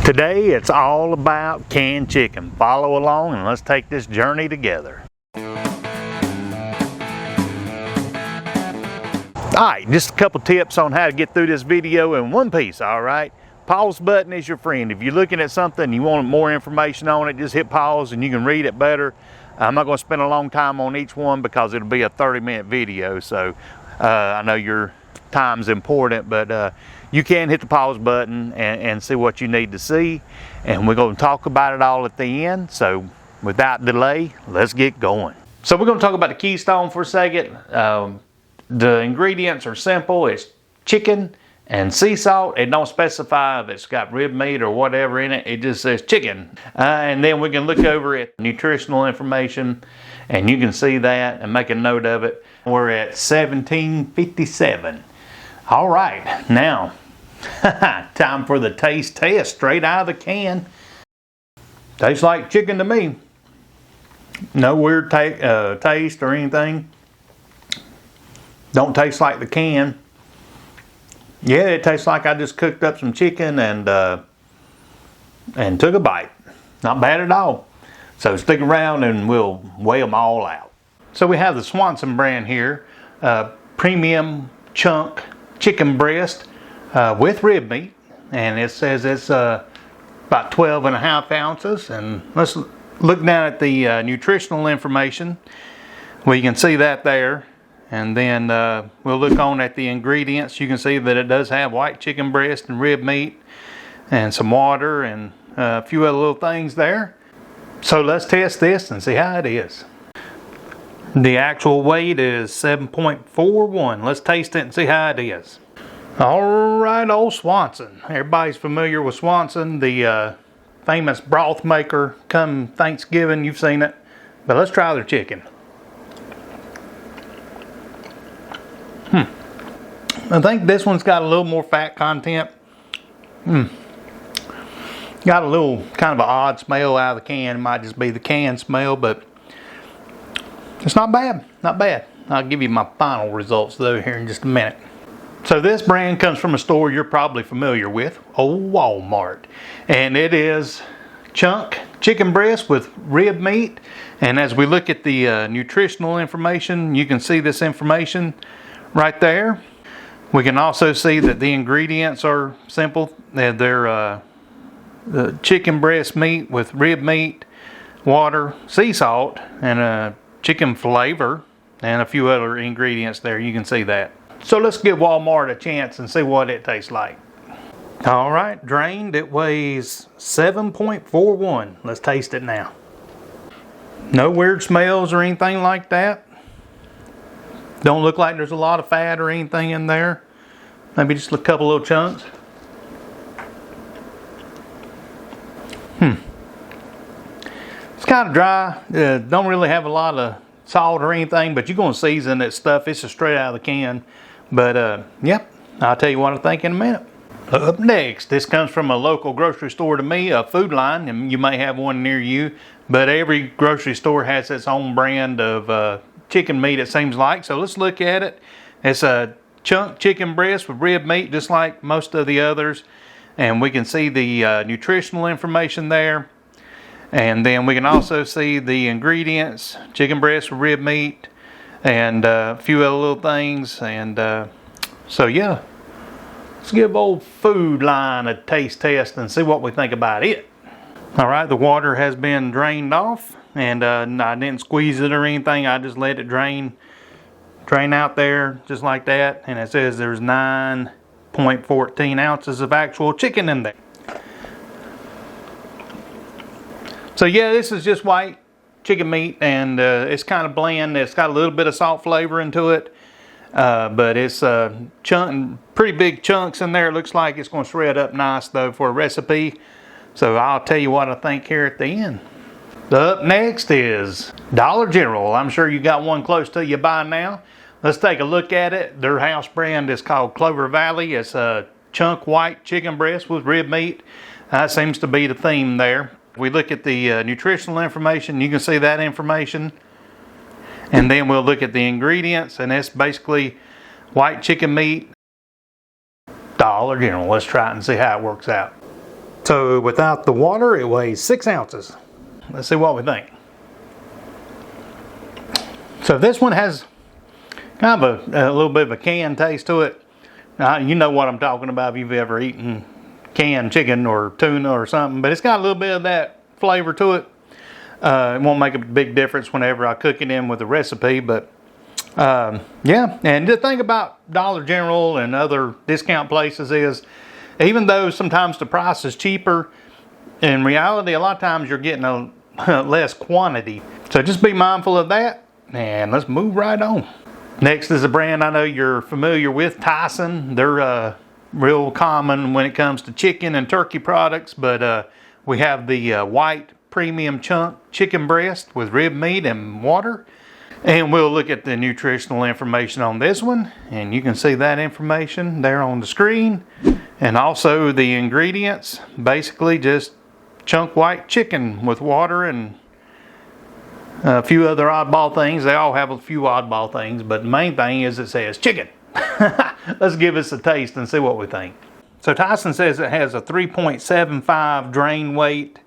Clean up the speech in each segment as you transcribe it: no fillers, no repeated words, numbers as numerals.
Today it's all about canned chicken. Follow along and let's take this journey together. Alright, just a couple tips on how to get through this video in one piece, alright? Pause button is your friend. If you're looking at something and you want more information on it, just hit pause and you can read it better. I'm not going to spend a long time on each one because it'll be a 30-minute video, so I know your time's important, but you can hit the pause button and see what you need to see, and we're going to talk about it all at the end. So without delay, let's get going. So we're going to talk about the Keystone for a second. The ingredients are simple. It's chicken and sea salt. It don't specify if it's got rib meat or whatever in it. It just says chicken. And then we can look over at nutritional information, and you can see that and make a note of it. We're at 1757. All right, now time for the taste test, straight out of the can. Tastes like chicken to me. No weird taste or anything. Don't taste like the can. Yeah, it tastes like I just cooked up some chicken and took a bite. Not bad at all. So stick around and we'll weigh them all out. So we have the Swanson brand here, premium chunk chicken breast with rib meat, and it says it's about 12.5 ounces. And let's look down at the nutritional information. Well, you can see that there, and then we'll look on at the ingredients. You can see that it does have white chicken breast and rib meat and some water and a few other little things there. So let's test this and see how it is. The actual weight is 7.41. Let's taste it and see how it is. Alright, old Swanson. Everybody's familiar with Swanson, the famous broth maker come Thanksgiving. You've seen it. But let's try their chicken. I think this one's got a little more fat content. Got a little kind of an odd smell out of the can. It might just be the can smell, but it's not bad, not bad. I'll give you my final results though here in just a minute. So this brand comes from a store you're probably familiar with, old Walmart. And it is chunk chicken breast with rib meat. And as we look at the nutritional information, you can see this information right there. We can also see that the ingredients are simple. They're the chicken breast meat with rib meat, water, sea salt, and chicken flavor, and a few other ingredients there. You can see that. So let's give Walmart a chance and see what it tastes like. All right, drained. It weighs 7.41. Let's taste it now. No weird smells or anything like that. Don't look like there's a lot of fat or anything in there. Maybe just a couple little chunks. It's kind of dry. Don't really have a lot of salt or anything, but you're going to season that stuff. It's just straight out of the can. But yep, I'll tell you what I think in a minute. Up next, this comes from a local grocery store to me, a Food Line, and you may have one near you. But every grocery store has its own brand of chicken meat, it seems like. So let's look at it. It's a chunk chicken breast with rib meat, just like most of the others. And we can see the nutritional information there. And then we can also see the ingredients, chicken breast with rib meat, and a few other little things. And so yeah, let's give old Food Line a taste test and see what we think about it. All right, the water has been drained off, and I didn't squeeze it or anything. I just let it drain out there just like that. And it says there's 9.14 ounces of actual chicken in there. So yeah, this is just white chicken meat, and it's kind of bland. It's got a little bit of salt flavor into it, but it's pretty big chunks in there. It looks like it's going to shred up nice though for a recipe. So I'll tell you what I think here at the end. Up next is Dollar General. I'm sure you got one close to you by now. Let's take a look at it. Their house brand is called Clover Valley. It's a chunk white chicken breast with rib meat. That seems to be the theme there. We look at the nutritional information. You can see that information. And then we'll look at the ingredients, and it's basically white chicken meat, Dollar General. Let's try it and see how it works out. So without the water, it weighs 6 ounces. Let's see what we think. So this one has kind of a little bit of a canned taste to it. You know what I'm talking about if you've ever eaten canned chicken or tuna or something, but it's got a little bit of that flavor to it. It won't make a big difference whenever I cook it in with the recipe, but yeah. And the thing about Dollar General and other discount places is, even though sometimes the price is cheaper, in reality a lot of times you're getting a less quantity. So just be mindful of that, and let's move right on. Next is a brand I know you're familiar with, Tyson. They're real common when it comes to chicken and turkey products, but we have the white premium chunk chicken breast with rib meat and water. And we'll look at the nutritional information on this one, and you can see that information there on the screen. And also the ingredients, basically just chunk white chicken with water and a few other oddball things. They all have a few oddball things, but the main thing is it says chicken. Let's give us a taste and see what we think. So Tyson says it has a 3.75 drain weight.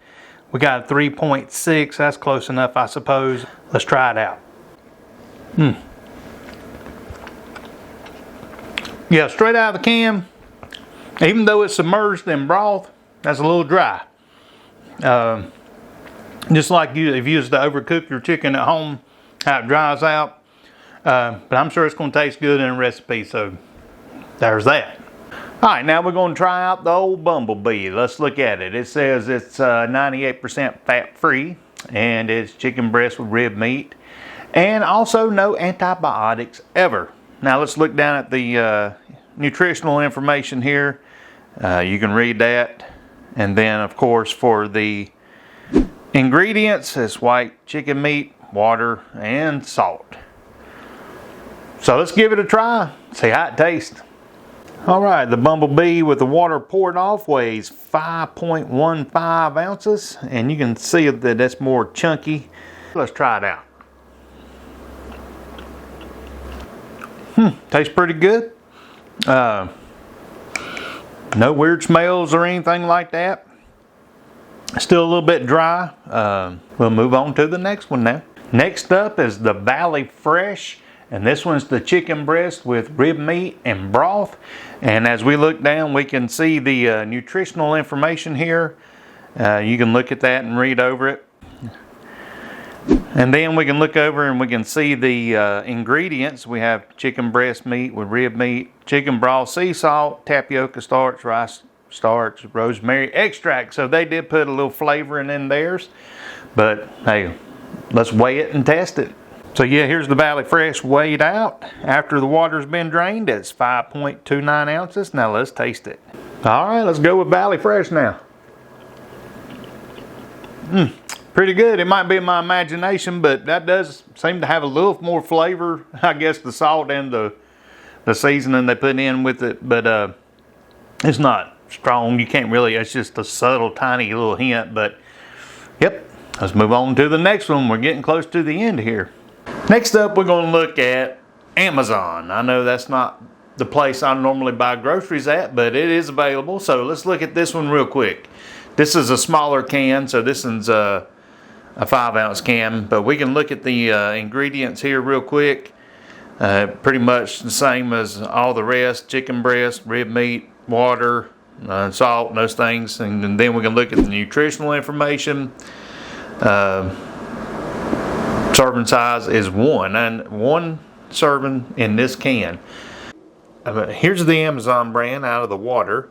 We got a 3.6. That's close enough, I suppose. Let's try it out. Yeah, straight out of the can. Even though it's submerged in broth, that's a little dry. Just like if you used to overcook your chicken at home, how it dries out. But I'm sure it's going to taste good in a recipe, so there's that. Alright, now we're going to try out the old Bumblebee. Let's look at it. It says it's 98% fat-free, and it's chicken breast with rib meat, and also no antibiotics ever. Now let's look down at the nutritional information here. You can read that. And then, of course, for the ingredients, it's white chicken meat, water, and salt. So let's give it a try, see how it tastes. Alright, the Bumblebee with the water poured off weighs 5.15 ounces, and you can see that that's more chunky. Let's try it out. Tastes pretty good. No weird smells or anything like that. Still a little bit dry. We'll move on to the next one now. Next up is the Valley Fresh, and this one's the chicken breast with rib meat and broth. And as we look down, we can see the nutritional information here. You can look at that and read over it. And then we can look over and we can see the ingredients. We have chicken breast meat with rib meat, chicken broth, sea salt, tapioca starch, rice starch, rosemary extract. So they did put a little flavoring in theirs. But hey, let's weigh it and test it. So yeah, here's the Valley Fresh weighed out. After the water's been drained, it's 5.29 ounces. Now let's taste it. Alright, let's go with Valley Fresh now. Pretty good. It might be my imagination, but that does seem to have a little more flavor. I guess the salt and the seasoning they put in with it, but it's not strong. You can't really, it's just a subtle, tiny little hint, but yep. Let's move on to the next one. We're getting close to the end here. Next up, we're going to look at Amazon. I know that's not the place I normally buy groceries at, but it is available. So let's look at this one real quick. This is a smaller can, so this one's a 5-ounce can, but we can look at the ingredients here real quick. Pretty much the same as all the rest: chicken breast, rib meat, water, salt, and those things. And then we can look at the nutritional information. Serving size is one serving in this can. Here's the Amazon brand out of the water,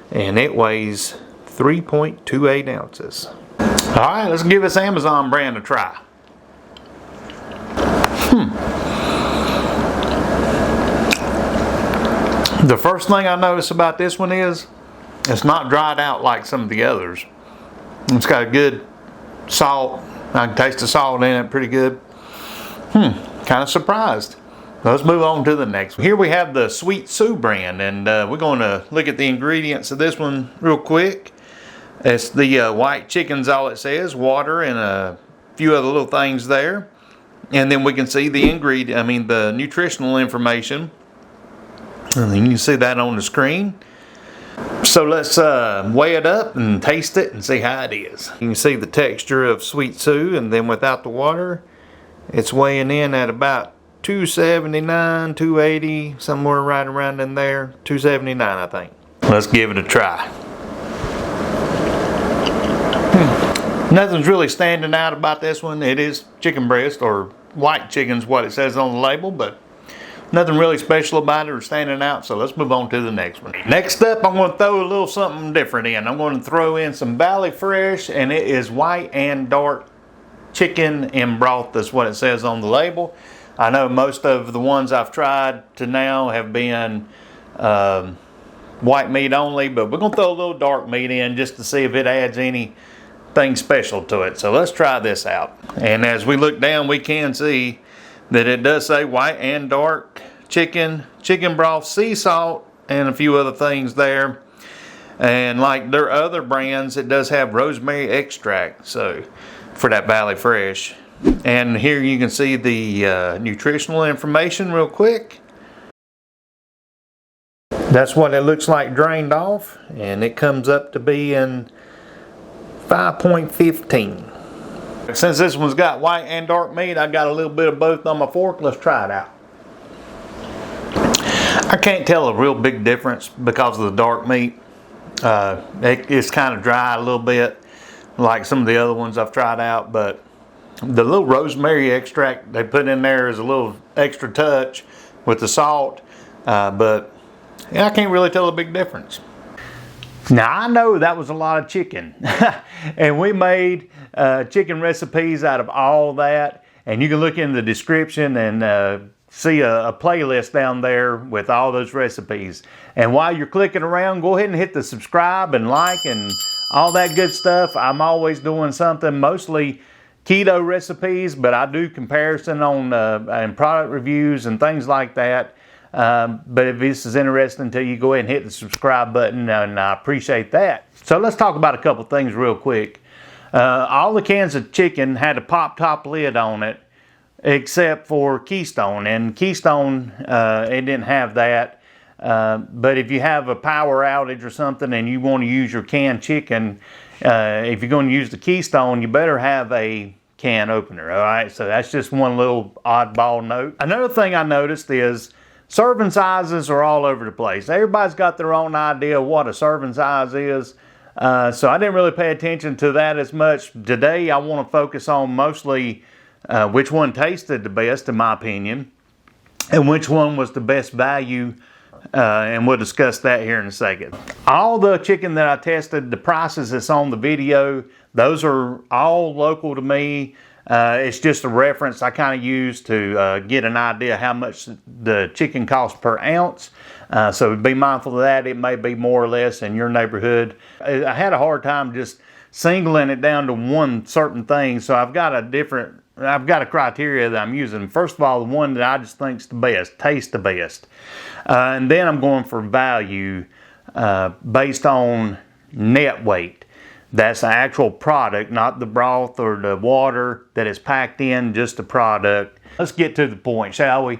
and it weighs 3.28 ounces. Alright, let's give this Amazon brand a try. The first thing I notice about this one is it's not dried out like some of the others. It's got a good salt. I can taste the salt in it pretty good. Kind of surprised. Let's move on to the next one. Here we have the Sweet Sue brand, and we're going to look at the ingredients of this one real quick. It's the white chicken's all it says, water, and a few other little things there. And then we can see the the nutritional information. And you can see that on the screen. So let's weigh it up and taste it and see how it is. You can see the texture of Sweet Sue, and then without the water, it's weighing in at about 279, 280, somewhere right around in there. 279, I think. Let's give it a try. Nothing's really standing out about this one. It is chicken breast, or white chicken's what it says on the label, but nothing really special about it or standing out, so let's move on to the next one. Next up, I'm going to throw a little something different in. I'm going to throw in some Valley Fresh, and it is white and dark chicken in broth. That's what it says on the label. I know most of the ones I've tried to now have been white meat only, but we're going to throw a little dark meat in just to see if it adds anything special to it. So let's try this out. And as we look down, we can see that it does say white and dark chicken broth, sea salt, and a few other things there. And like their other brands, it does have rosemary extract, so for that Valley Fresh. And here you can see the nutritional information real quick. That's what it looks like drained off, and it comes up to be in 5.15. Since this one's got white and dark meat, I got a little bit of both on my fork. Let's try it out. I can't tell a real big difference because of the dark meat. It's kind of dry a little bit, like some of the other ones I've tried out, but the little rosemary extract they put in there is a little extra touch with the salt, but yeah, I can't really tell a big difference. Now I know that was a lot of chicken and we made chicken recipes out of all that, and you can look in the description and see a playlist down there with all those recipes. And while you're clicking around, go ahead and hit the subscribe and like and all that good stuff. I'm always doing something, mostly keto recipes, but I do comparison on and product reviews and things like that. But if this is interesting to you, go ahead and hit the subscribe button, and I appreciate that. So let's talk about a couple things real quick. All the cans of chicken had a pop top lid on it, except for Keystone. And Keystone, it didn't have that. But if you have a power outage or something and you want to use your canned chicken, if you're going to use the Keystone, you better have a can opener, all right? So that's just one little oddball note. Another thing I noticed is serving sizes are all over the place. Everybody's got their own idea of what a serving size is. So I didn't really pay attention to that as much. Today I want to focus on mostly which one tasted the best, in my opinion, and which one was the best value, and we'll discuss that here in a second. All the chicken that I tested, the prices that's on the video, those are all local to me. It's just a reference I kind of use to get an idea how much the chicken costs per ounce. So be mindful of that. It may be more or less in your neighborhood. I had a hard time just singling it down to one certain thing. So I've got a criteria that I'm using. First of all, the one that I just think is the best, tastes the best. And then I'm going for value based on net weight. That's the actual product, not the broth or the water that is packed in, just the product. Let's get to the point, shall we?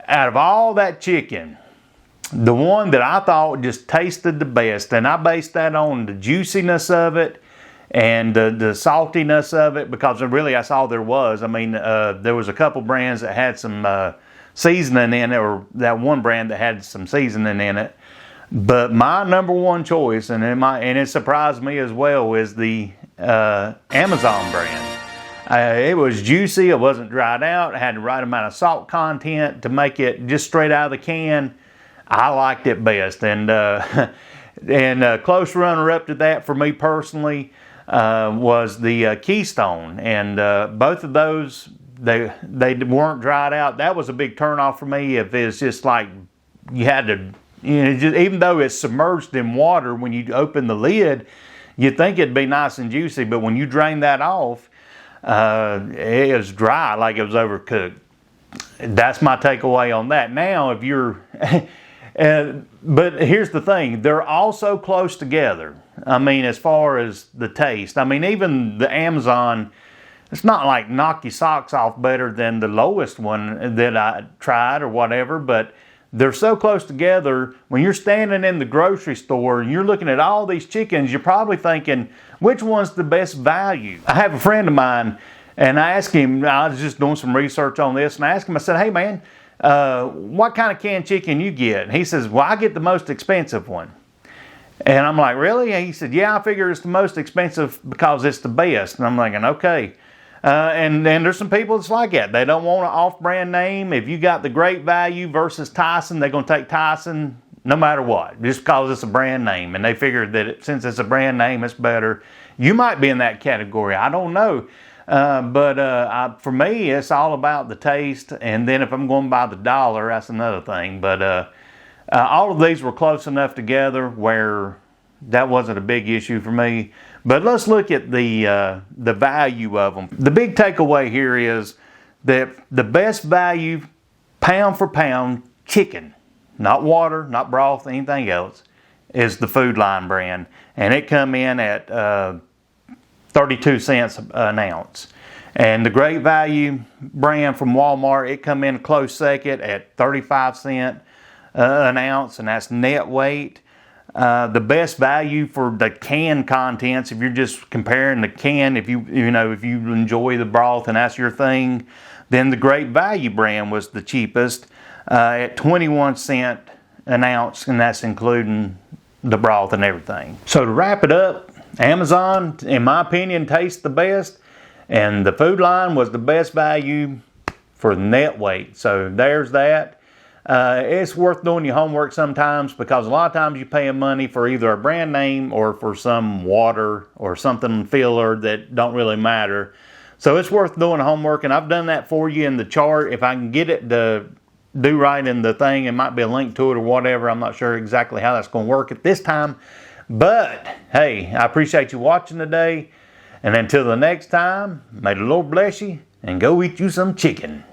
Out of all that chicken, the one that I thought just tasted the best, and I based that on the juiciness of it and the saltiness of it, because really that's all there was. I mean, there was a couple brands that had some seasoning in it, or that one brand that had some seasoning in it. But my number one choice, and it surprised me as well, is the Amazon brand. It was juicy, it wasn't dried out, it had the right amount of salt content to make it just straight out of the can. I liked it best. And close runner-up to that for me personally was the Keystone. And both of those, they weren't dried out. That was a big turnoff for me. If it's just like you had to, even though it's submerged in water, when you open the lid, you'd think it'd be nice and juicy, but when you drain that off, it was dry, like it was overcooked. That's my takeaway on that. Now, if you're, but here's the thing, they're all so close together. I mean, as far as the taste, I mean, even the Amazon, it's not like knock your socks off better than the lowest one that I tried or whatever, but they're so close together. When you're standing in the grocery store and you're looking at all these chickens, you're probably thinking, which one's the best value? I have a friend of mine, and I asked him, I was just doing some research on this, and I asked him, I said, hey man, what kind of canned chicken you get? And he says, well, I get the most expensive one. And I'm like, really? And he said, yeah, I figure it's the most expensive because it's the best. And I'm thinking, okay. And there's some people that's like that. They don't want an off-brand name. If you got the great value versus Tyson, they're going to take Tyson no matter what, just because it's a brand name. And they figure that since it's a brand name, it's better. You might be in that category. I don't know. For me, it's all about the taste. And then if I'm going by the dollar, that's another thing. But all of these were close enough together where that wasn't a big issue for me. But let's look at the value of them. The big takeaway here is that the best value, pound for pound, chicken, not water, not broth, anything else, is the Food Line brand. And it come in at 32 cents an ounce. And the Great Value brand from Walmart, it come in a close second at 35 cents an ounce, and that's net weight. The best value for the canned contents, if you're just comparing the can, if you enjoy the broth and that's your thing, then the Great Value brand was the cheapest at 21 cents an ounce, and that's including the broth and everything. So to wrap it up, Amazon, in my opinion, tastes the best, and the Food Line was the best value for net weight. So there's that. It's worth doing your homework sometimes, because a lot of times you're paying money for either a brand name or for some water or something filler that don't really matter. So it's worth doing homework, and I've done that for you in the chart. If I can get it to do right in the thing, it might be a link to it or whatever. I'm not sure exactly how that's going to work at this time. But hey, I appreciate you watching today. And until the next time, may the Lord bless you, and go eat you some chicken.